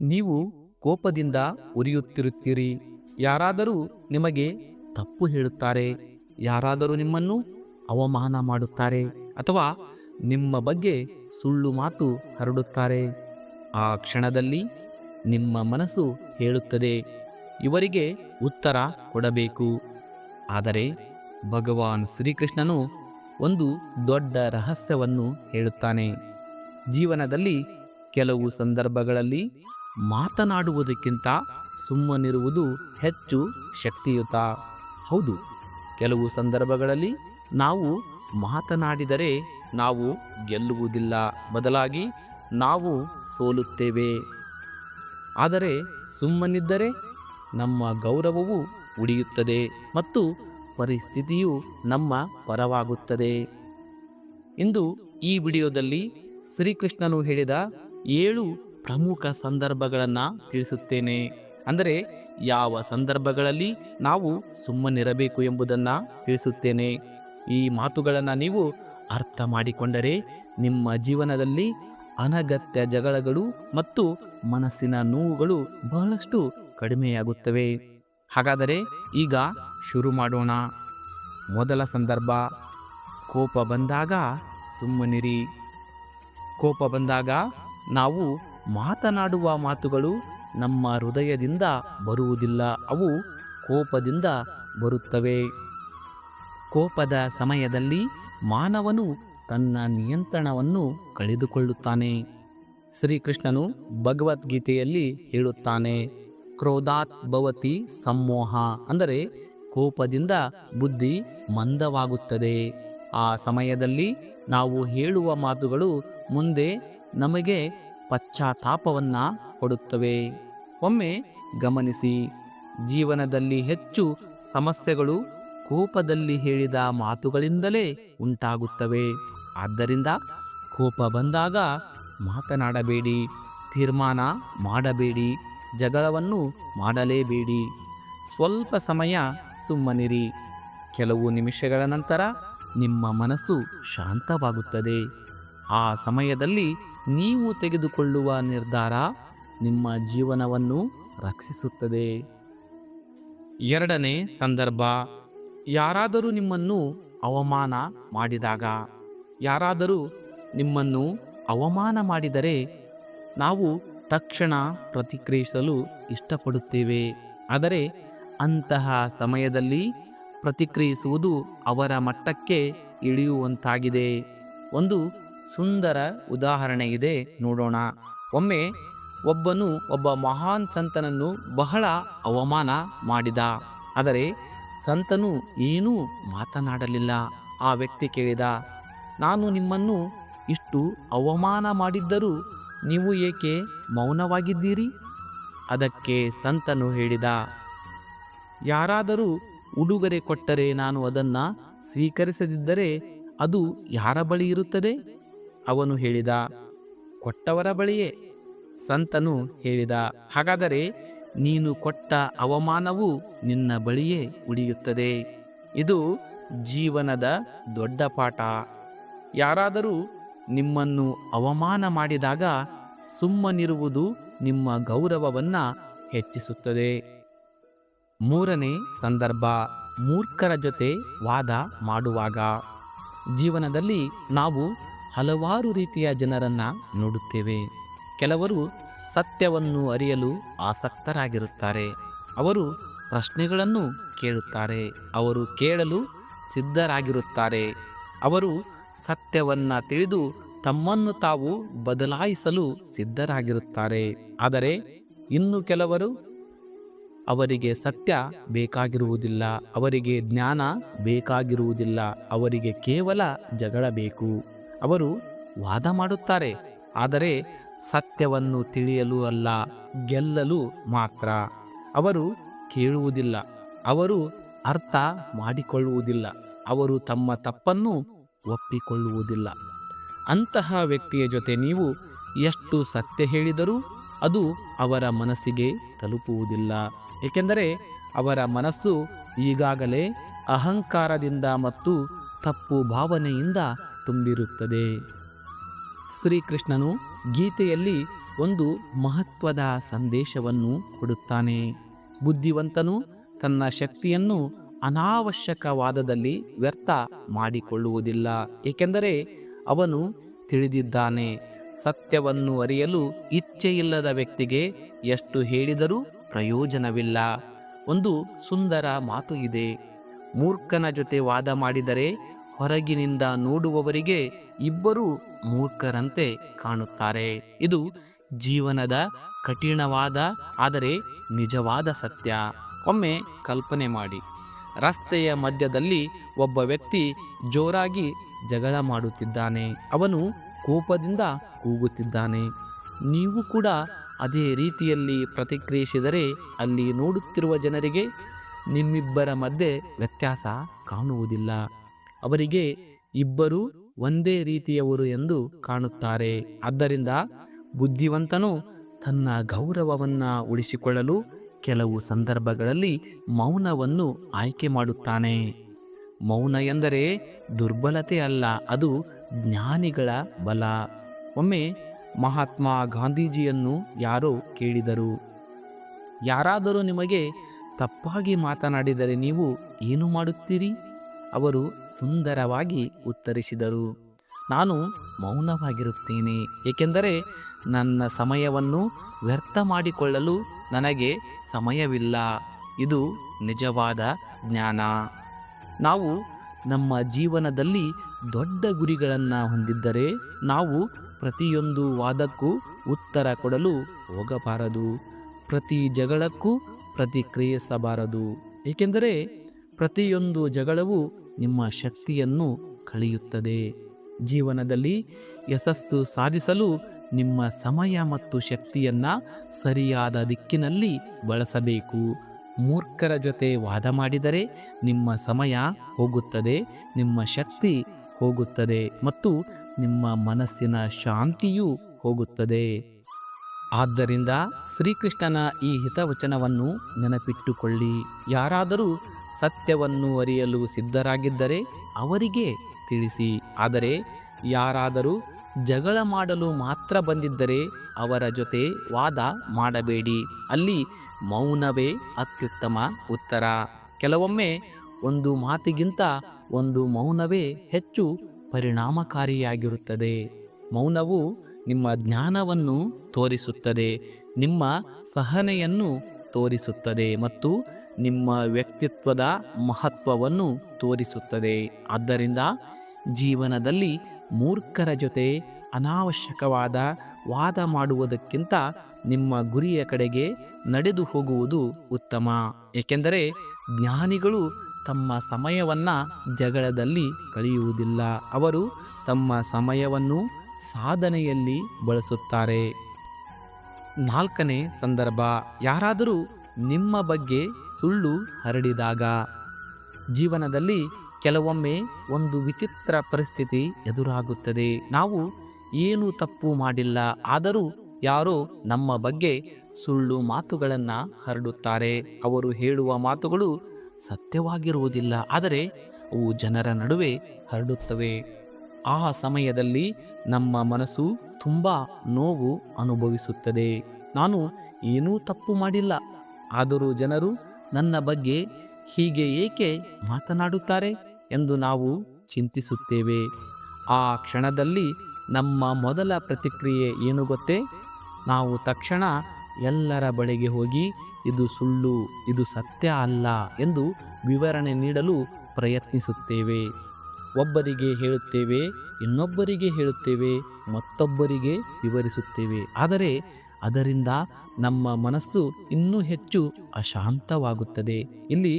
ನೀವು ಕೋಪದಿಂದ ಉರಿಯುತ್ತಿರುತ್ತೀರಿ. ಯಾರಾದರೂ ನಿಮಗೆ ತಪ್ಪು ಹೇಳುತ್ತಾರೆ, ಯಾರಾದರೂ ನಿಮ್ಮನ್ನು ಅವಮಾನ ಮಾಡುತ್ತಾರೆ ಅಥವಾ ನಿಮ್ಮ ಬಗ್ಗೆ ಸುಳ್ಳು ಮಾತು ಹರಡುತ್ತಾರೆ. ಆ ಕ್ಷಣದಲ್ಲಿ ನಿಮ್ಮ ಮನಸ್ಸು ಹೇಳುತ್ತದೆ, ಇವರಿಗೆ ಉತ್ತರ ಕೊಡಬೇಕು. ಆದರೆ ಭಗವಾನ್ ಶ್ರೀಕೃಷ್ಣನು ಒಂದು ದೊಡ್ಡ ರಹಸ್ಯವನ್ನು ಹೇಳುತ್ತಾನೆ. ಜೀವನದಲ್ಲಿ ಕೆಲವು ಸಂದರ್ಭಗಳಲ್ಲಿ ಮಾತನಾಡುವುದಕ್ಕಿಂತ ಸುಮ್ಮನಿರುವುದು ಹೆಚ್ಚು ಶಕ್ತಿಯುತ. ಹೌದು, ಕೆಲವು ಸಂದರ್ಭಗಳಲ್ಲಿ ನಾವು ಮಾತನಾಡಿದರೆ ನಾವು ಗೆಲ್ಲುವುದಿಲ್ಲ, ಬದಲಾಗಿ ನಾವು ಸೋಲುತ್ತೇವೆ. ಆದರೆ ಸುಮ್ಮನಿದ್ದರೆ ನಮ್ಮ ಗೌರವವು ಉಳಿಯುತ್ತದೆ ಮತ್ತು ಪರಿಸ್ಥಿತಿಯು ನಮ್ಮ ಪರವಾಗುತ್ತದೆ. ಇಂದು ಈ ವಿಡಿಯೋದಲ್ಲಿ ಶ್ರೀಕೃಷ್ಣನು ಹೇಳಿದ 7 ಪ್ರಮುಖ ಸಂದರ್ಭಗಳನ್ನು ತಿಳಿಸುತ್ತೇನೆ. ಅಂದರೆ ಯಾವ ಸಂದರ್ಭಗಳಲ್ಲಿ ನಾವು ಸುಮ್ಮನಿರಬೇಕು ಎಂಬುದನ್ನು ತಿಳಿಸುತ್ತೇನೆ. ಈ ಮಾತುಗಳನ್ನು ನೀವು ಅರ್ಥ ಮಾಡಿಕೊಂಡರೆ ನಿಮ್ಮ ಜೀವನದಲ್ಲಿ ಅನಗತ್ಯ ಜಗಳಗಳು ಮತ್ತು ಮನಸ್ಸಿನ ನೋವುಗಳು ಬಹಳಷ್ಟು ಕಡಿಮೆಯಾಗುತ್ತವೆ. ಹಾಗಾದರೆ ಈಗ ಶುರು ಮಾಡೋಣ. ಮೊದಲ ಸಂದರ್ಭ, ಕೋಪ ಬಂದಾಗ ಸುಮ್ಮನಿರಿ. ಕೋಪ ಬಂದಾಗ ನಾವು ಮಾತನಾಡುವ ಮಾತುಗಳು ನಮ್ಮ ಹೃದಯದಿಂದ ಬರುವುದಿಲ್ಲ, ಅವು ಕೋಪದಿಂದ ಬರುತ್ತವೆ. ಕೋಪದ ಸಮಯದಲ್ಲಿ ಮಾನವನು ತನ್ನ ನಿಯಂತ್ರಣವನ್ನು ಕಳೆದುಕೊಳ್ಳುತ್ತಾನೆ. ಶ್ರೀಕೃಷ್ಣನು ಭಗವದ್ಗೀತೆಯಲ್ಲಿ ಹೇಳುತ್ತಾನೆ, ಕ್ರೋಧಾತ್ ಭವತಿ ಸಮ್ಮೋಹ, ಅಂದರೆ ಕೋಪದಿಂದ ಬುದ್ಧಿ ಮಂದವಾಗುತ್ತದೆ. ಆ ಸಮಯದಲ್ಲಿ ನಾವು ಹೇಳುವ ಮಾತುಗಳು ಮುಂದೆ ನಮಗೆ ಪಶ್ಚಾತ್ತಾಪವನ್ನು ಕೊಡುತ್ತವೆ. ಒಮ್ಮೆ ಗಮನಿಸಿ, ಜೀವನದಲ್ಲಿ ಹೆಚ್ಚು ಸಮಸ್ಯೆಗಳು ಕೋಪದಲ್ಲಿ ಹೇಳಿದ ಮಾತುಗಳಿಂದಲೇ ಉಂಟಾಗುತ್ತವೆ. ಆದ್ದರಿಂದ ಕೋಪ ಬಂದಾಗ ಮಾತನಾಡಬೇಡಿ, ತೀರ್ಮಾನ ಮಾಡಬೇಡಿ, ಜಗಳವನ್ನು ಮಾಡಲೇಬೇಡಿ. ಸ್ವಲ್ಪ ಸಮಯ ಸುಮ್ಮನಿರಿ. ಕೆಲವು ನಿಮಿಷಗಳ ನಂತರ ನಿಮ್ಮ ಮನಸ್ಸು ಶಾಂತವಾಗುತ್ತದೆ. ಆ ಸಮಯದಲ್ಲಿ ನೀವು ತೆಗೆದುಕೊಳ್ಳುವ ನಿರ್ಧಾರ ನಿಮ್ಮ ಜೀವನವನ್ನು ರಕ್ಷಿಸುತ್ತದೆ. ಎರಡನೇ ಸಂದರ್ಭ, ಯಾರಾದರೂ ನಿಮ್ಮನ್ನು ಅವಮಾನ ಮಾಡಿದಾಗ. ಯಾರಾದರೂ ನಿಮ್ಮನ್ನು ಅವಮಾನ ಮಾಡಿದರೆ ನಾವು ತಕ್ಷಣ ಪ್ರತಿಕ್ರಿಯಿಸಲು ಇಷ್ಟಪಡುತ್ತೇವೆ. ಆದರೆ ಅಂತಹ ಸಮಯದಲ್ಲಿ ಪ್ರತಿಕ್ರಿಯಿಸುವುದು ಅವರ ಮಟ್ಟಕ್ಕೆ ಇಳಿಯುವಂತಾಗಿದೆ. ಒಂದು ಸುಂದರ ಉದಾಹರಣೆ ಇದೆ, ನೋಡೋಣ. ಒಮ್ಮೆ ಒಬ್ಬನು ಒಬ್ಬ ಮಹಾನ್ ಸಂತನನ್ನು ಬಹಳ ಅವಮಾನ ಮಾಡಿದ. ಆದರೆ ಸಂತನು ಏನೂ ಮಾತನಾಡಲಿಲ್ಲ. ಆ ವ್ಯಕ್ತಿ ಕೇಳಿದ, ನಾನು ನಿಮ್ಮನ್ನು ಇಷ್ಟು ಅವಮಾನ ಮಾಡಿದ್ದರೂ ನೀವು ಏಕೆ ಮೌನವಾಗಿದ್ದೀರಿ? ಅದಕ್ಕೆ ಸಂತನು ಹೇಳಿದ, ಯಾರಾದರೂ ಉಡುಗೊರೆ ಕೊಟ್ಟರೆ ನಾನು ಅದನ್ನು ಸ್ವೀಕರಿಸದಿದ್ದರೆ ಅದು ಯಾರ ಬಳಿ ಇರುತ್ತದೆ? ಅವನು ಹೇಳಿದ, ಕೊಟ್ಟವರ ಬಳಿಯೇ. ಸಂತನು ಹೇಳಿದ, ಹಾಗಾದರೆ ನೀನು ಕೊಟ್ಟ ಅವಮಾನವು ನಿನ್ನ ಬಳಿಯೇ ಉಳಿಯುತ್ತದೆ. ಇದು ಜೀವನದ ದೊಡ್ಡ ಪಾಠ. ಯಾರಾದರೂ ನಿಮ್ಮನ್ನು ಅವಮಾನ ಮಾಡಿದಾಗ ಸುಮ್ಮನಿರುವುದು ನಿಮ್ಮ ಗೌರವವನ್ನು ಹೆಚ್ಚಿಸುತ್ತದೆ. ಮೂರನೇ ಸಂದರ್ಭ, ಮೂರ್ಖರ ಜೊತೆ ವಾದ ಮಾಡುವಾಗ. ಜೀವನದಲ್ಲಿ ನಾವು ಹಲವಾರು ರೀತಿಯ ಜನರನ್ನು ನೋಡುತ್ತೇವೆ. ಕೆಲವರು ಸತ್ಯವನ್ನು ಅರಿಯಲು ಆಸಕ್ತರಾಗಿರುತ್ತಾರೆ. ಅವರು ಪ್ರಶ್ನೆಗಳನ್ನು ಕೇಳುತ್ತಾರೆ, ಅವರು ಕೇಳಲು ಸಿದ್ಧರಾಗಿರುತ್ತಾರೆ. ಅವರು ಸತ್ಯವನ್ನು ತಿಳಿದು ತಮ್ಮನ್ನು ತಾವು ಬದಲಾಯಿಸಲು ಸಿದ್ಧರಾಗಿರುತ್ತಾರೆ. ಆದರೆ ಇನ್ನು ಕೆಲವರು, ಅವರಿಗೆ ಸತ್ಯ ಬೇಕಾಗಿರುವುದಿಲ್ಲ, ಅವರಿಗೆ ಜ್ಞಾನ ಬೇಕಾಗಿರುವುದಿಲ್ಲ, ಅವರಿಗೆ ಕೇವಲ ಜಗಳ ಬೇಕು. ಅವರು ವಾದ ಮಾಡುತ್ತಾರೆ, ಆದರೆ ಸತ್ಯವನ್ನು ತಿಳಿಯಲು ಅಲ್ಲ, ಗೆಲ್ಲಲು ಮಾತ್ರ. ಅವರು ಕೇಳುವುದಿಲ್ಲ, ಅವರು ಅರ್ಥ ಮಾಡಿಕೊಳ್ಳುವುದಿಲ್ಲ, ಅವರು ತಮ್ಮ ತಪ್ಪನ್ನು ಒಪ್ಪಿಕೊಳ್ಳುವುದಿಲ್ಲ. ಅಂತಹ ವ್ಯಕ್ತಿಯ ಜೊತೆ ನೀವು ಎಷ್ಟು ಸತ್ಯ ಹೇಳಿದರೂ ಅದು ಅವರ ಮನಸ್ಸಿಗೆ ತಲುಪುವುದಿಲ್ಲ. ಏಕೆಂದರೆ ಅವರ ಮನಸ್ಸು ಈಗಾಗಲೇ ಅಹಂಕಾರದಿಂದ ಮತ್ತು ತಪ್ಪು ಭಾವನೆಯಿಂದ ತುಂಬಿರುತ್ತದೆ. ಶ್ರೀಕೃಷ್ಣನು ಗೀತೆಯಲ್ಲಿ ಒಂದು ಮಹತ್ವದ ಸಂದೇಶವನ್ನು ಕೊಡುತ್ತಾನೆ. ಬುದ್ಧಿವಂತನು ತನ್ನ ಶಕ್ತಿಯನ್ನು ಅನಾವಶ್ಯಕವಾದದಲ್ಲಿ ವ್ಯರ್ಥ ಮಾಡಿಕೊಳ್ಳುವುದಿಲ್ಲ, ಏಕೆಂದರೆ ಅವನು ತಿಳಿದಿದ್ದಾನೆ. ಸತ್ಯವನ್ನು ಅರಿಯಲು ಇಚ್ಛೆಯಿಲ್ಲದ ವ್ಯಕ್ತಿಗೆ ಎಷ್ಟು ಹೇಳಿದರೂ ಪ್ರಯೋಜನವಿಲ್ಲ. ಒಂದು ಸುಂದರ ಮಾತು ಇದೆ: ಮೂರ್ಖನ ಜೊತೆ ವಾದ ಮಾಡಿದರೆ ಹೊರಗಿನಿಂದ ನೋಡುವವರಿಗೆ ಇಬ್ಬರೂ ಮೂರ್ಖರಂತೆ ಕಾಣುತ್ತಾರೆ. ಇದು ಜೀವನದ ಕಠಿಣವಾದ ಆದರೆ ನಿಜವಾದ ಸತ್ಯ. ಒಮ್ಮೆ ಕಲ್ಪನೆ ಮಾಡಿ, ರಸ್ತೆಯ ಮಧ್ಯದಲ್ಲಿ ಒಬ್ಬ ವ್ಯಕ್ತಿ ಜೋರಾಗಿ ಜಗಳ ಮಾಡುತ್ತಿದ್ದಾನೆ. ಅವನು ಕೋಪದಿಂದ ಕೂಗುತ್ತಿದ್ದಾನೆ. ನೀವು ಕೂಡ ಅದೇ ರೀತಿಯಲ್ಲಿ ಪ್ರತಿಕ್ರಿಯಿಸಿದರೆ ಅಲ್ಲಿ ನೋಡುತ್ತಿರುವ ಜನರಿಗೆ ನಿಮ್ಮಿಬ್ಬರ ಮಧ್ಯೆ ವ್ಯತ್ಯಾಸ ಕಾಣುವುದಿಲ್ಲ. ಅವರಿಗೆ ಇಬ್ಬರು ಒಂದೇ ರೀತಿಯವರು ಎಂದು ಕಾಣುತ್ತಾರೆ. ಆದ್ದರಿಂದ ಬುದ್ಧಿವಂತನು ತನ್ನ ಗೌರವವನ್ನು ಉಳಿಸಿಕೊಳ್ಳಲು ಕೆಲವು ಸಂದರ್ಭಗಳಲ್ಲಿ ಮೌನವನ್ನು ಆಯ್ಕೆ ಮಾಡುತ್ತಾನೆ. ಮೌನ ಎಂದರೆ ದುರ್ಬಲತೆ ಅಲ್ಲ, ಅದು ಜ್ಞಾನಿಗಳ ಬಲ. ಒಮ್ಮೆ ಮಹಾತ್ಮ ಗಾಂಧೀಜಿಯನ್ನು ಯಾರೋ ಕೇಳಿದರು, ಯಾರಾದರೂ ನಿಮಗೆ ತಪ್ಪಾಗಿ ಮಾತನಾಡಿದರೆ ನೀವು ಏನು ಮಾಡುತ್ತೀರಿ? ಅವರು ಸುಂದರವಾಗಿ ಉತ್ತರಿಸಿದರು, ನಾನು ಮೌನವಾಗಿರುತ್ತೇನೆ, ಏಕೆಂದರೆ ನನ್ನ ಸಮಯವನ್ನು ವ್ಯರ್ಥ ಮಾಡಿಕೊಳ್ಳಲು ನನಗೆ ಸಮಯವಿಲ್ಲ. ಇದು ನಿಜವಾದ ಜ್ಞಾನ. ನಾವು ನಮ್ಮ ಜೀವನದಲ್ಲಿ ದೊಡ್ಡ ಗುರಿಗಳನ್ನು ಹೊಂದಿದ್ದರೆ ನಾವು ಪ್ರತಿಯೊಂದು ವಾದಕ್ಕೂ ಉತ್ತರ ಕೊಡಲು ಹೋಗಬಾರದು. ಪ್ರತಿ ಜಗಳಕ್ಕೂ ಪ್ರತಿಕ್ರಿಯಿಸಬಾರದು, ಏಕೆಂದರೆ ಪ್ರತಿಯೊಂದು ಜಗಳವು ನಿಮ್ಮ ಶಕ್ತಿಯನ್ನು ಕಳೆಯುತ್ತದೆ. ಜೀವನದಲ್ಲಿ ಯಶಸ್ಸು ಸಾಧಿಸಲು ನಿಮ್ಮ ಸಮಯ ಮತ್ತು ಶಕ್ತಿಯನ್ನು ಸರಿಯಾದ ದಿಕ್ಕಿನಲ್ಲಿ ಬಳಸಬೇಕು. ಮೂರ್ಖರ ಜೊತೆ ವಾದ ಮಾಡಿದರೆ ನಿಮ್ಮ ಸಮಯ ಹೋಗುತ್ತದೆ, ನಿಮ್ಮ ಶಕ್ತಿ ಹೋಗುತ್ತದೆ ಮತ್ತು ನಿಮ್ಮ ಮನಸ್ಸಿನ ಶಾಂತಿಯೂ ಹೋಗುತ್ತದೆ. ಆದ್ದರಿಂದ ಶ್ರೀಕೃಷ್ಣನ ಈ ಹಿತವಚನವನ್ನು ನೆನಪಿಟ್ಟುಕೊಳ್ಳಿ: ಯಾರಾದರೂ ಸತ್ಯವನ್ನು ಅರಿಯಲು ಸಿದ್ಧರಾಗಿದ್ದರೆ ಅವರಿಗೆ ತಿಳಿಸಿ, ಆದರೆ ಯಾರಾದರೂ ಜಗಳ ಮಾಡಲು ಮಾತ್ರ ಬಂದಿದ್ದರೆ ಅವರ ಜೊತೆ ವಾದ ಮಾಡಬೇಡಿ. ಅಲ್ಲಿ ಮೌನವೇ ಅತ್ಯುತ್ತಮ ಉತ್ತರ. ಕೆಲವೊಮ್ಮೆ ಒಂದು ಮಾತಿಗಿಂತ ಒಂದು ಮೌನವೇ ಹೆಚ್ಚು ಪರಿಣಾಮಕಾರಿಯಾಗಿರುತ್ತದೆ. ಮೌನವು ನಿಮ್ಮ ಜ್ಞಾನವನ್ನು ತೋರಿಸುತ್ತದೆ, ನಿಮ್ಮ ಸಹನೆಯನ್ನು ತೋರಿಸುತ್ತದೆ ಮತ್ತು ನಿಮ್ಮ ವ್ಯಕ್ತಿತ್ವದ ಮಹತ್ವವನ್ನು ತೋರಿಸುತ್ತದೆ. ಆದ್ದರಿಂದ ಜೀವನದಲ್ಲಿ ಮೂರ್ಖರ ಜೊತೆ ಅನಾವಶ್ಯಕವಾದ ವಾದ ಮಾಡುವುದಕ್ಕಿಂತ ನಿಮ್ಮ ಗುರಿಯ ಕಡೆಗೆ ನಡೆದು ಹೋಗುವುದು ಉತ್ತಮ, ಏಕೆಂದರೆ ಜ್ಞಾನಿಗಳು ತಮ್ಮ ಸಮಯವನ್ನು ಜಗಳದಲ್ಲಿ ಕಳೆಯುವುದಿಲ್ಲ, ಅವರು ತಮ್ಮ ಸಮಯವನ್ನು ಸಾಧನೆಯಲ್ಲಿ ಬಳಸುತ್ತಾರೆ. 4ನೇ ಸಂದರ್ಭ: ಯಾರಾದರೂ ನಿಮ್ಮ ಬಗ್ಗೆ ಸುಳ್ಳು ಹರಡಿದಾಗ. ಜೀವನದಲ್ಲಿ ಕೆಲವೊಮ್ಮೆ ಒಂದು ವಿಚಿತ್ರ ಪರಿಸ್ಥಿತಿ ಎದುರಾಗುತ್ತದೆ. ನಾವು ಏನು ತಪ್ಪು ಮಾಡಿಲ್ಲ, ಆದರೂ ಯಾರೋ ನಮ್ಮ ಬಗ್ಗೆ ಸುಳ್ಳು ಮಾತುಗಳನ್ನು ಹರಡುತ್ತಾರೆ. ಅವರು ಹೇಳುವ ಮಾತುಗಳು ಸತ್ಯವಾಗಿರುವುದಿಲ್ಲ, ಆದರೆ ಅವು ಜನರ ನಡುವೆ ಹರಡುತ್ತವೆ. ಆ ಸಮಯದಲ್ಲಿ ನಮ್ಮ ಮನಸ್ಸು ತುಂಬ ನೋವು ಅನುಭವಿಸುತ್ತದೆ. ನಾನು ಏನೂ ತಪ್ಪು ಮಾಡಿಲ್ಲ, ಆದರೂ ಜನರು ನನ್ನ ಬಗ್ಗೆ ಹೀಗೆ ಏಕೆ ಮಾತನಾಡುತ್ತಾರೆ ಎಂದು ನಾವು ಚಿಂತಿಸುತ್ತೇವೆ. ಆ ಕ್ಷಣದಲ್ಲಿ ನಮ್ಮ ಮೊದಲ ಪ್ರತಿಕ್ರಿಯೆ ಏನು ಗೊತ್ತೇ? ನಾವು ತಕ್ಷಣ ಎಲ್ಲರ ಬಳಿಗೆ ಹೋಗಿ ಇದು ಸುಳ್ಳು, ಇದು ಸತ್ಯ ಅಲ್ಲ ಎಂದು ವಿವರಣೆ ನೀಡಲು ಪ್ರಯತ್ನಿಸುತ್ತೇವೆ. ಒಬ್ಬರಿಗೆ ಹೇಳುತ್ತೇವೆ, ಇನ್ನೊಬ್ಬರಿಗೆ ಹೇಳುತ್ತೇವೆ, ಮತ್ತೊಬ್ಬರಿಗೆ ವಿವರಿಸುತ್ತೇವೆ. ಆದರೆ ಅದರಿಂದ ನಮ್ಮ ಮನಸ್ಸು ಇನ್ನೂ ಹೆಚ್ಚು ಅಶಾಂತವಾಗುತ್ತದೆ. ಇಲ್ಲಿ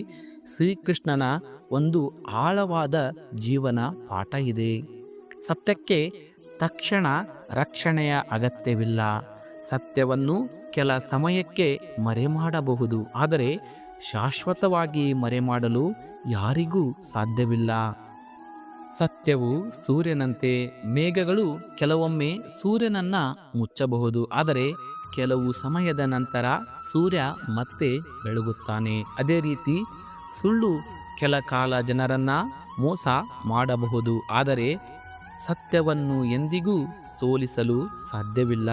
ಶ್ರೀಕೃಷ್ಣನ ಒಂದು ಆಳವಾದ ಜೀವನ ಪಾಠ ಇದೆ. ಸತ್ಯಕ್ಕೆ ತಕ್ಷಣ ರಕ್ಷಣೆಯ ಅಗತ್ಯವಿಲ್ಲ. ಸತ್ಯವನ್ನು ಕೆಲ ಸಮಯಕ್ಕೆ ಮರೆಮಾಡಬಹುದು, ಆದರೆ ಶಾಶ್ವತವಾಗಿ ಮರೆಮಾಡಲು ಯಾರಿಗೂ ಸಾಧ್ಯವಿಲ್ಲ. ಸತ್ಯವು ಸೂರ್ಯನಂತೆ. ಮೇಘಗಳು ಕೆಲವೊಮ್ಮೆ ಸೂರ್ಯನನ್ನು ಮುಚ್ಚಬಹುದು, ಆದರೆ ಕೆಲವು ಸಮಯದ ನಂತರ ಸೂರ್ಯ ಮತ್ತೆ ಬೆಳಗುತ್ತಾನೆ. ಅದೇ ರೀತಿ ಸುಳ್ಳು ಕೆಲ ಕಾಲ ಜನರನ್ನು ಮೋಸ ಮಾಡಬಹುದು, ಆದರೆ ಸತ್ಯವನ್ನು ಎಂದಿಗೂ ಸೋಲಿಸಲು ಸಾಧ್ಯವಿಲ್ಲ.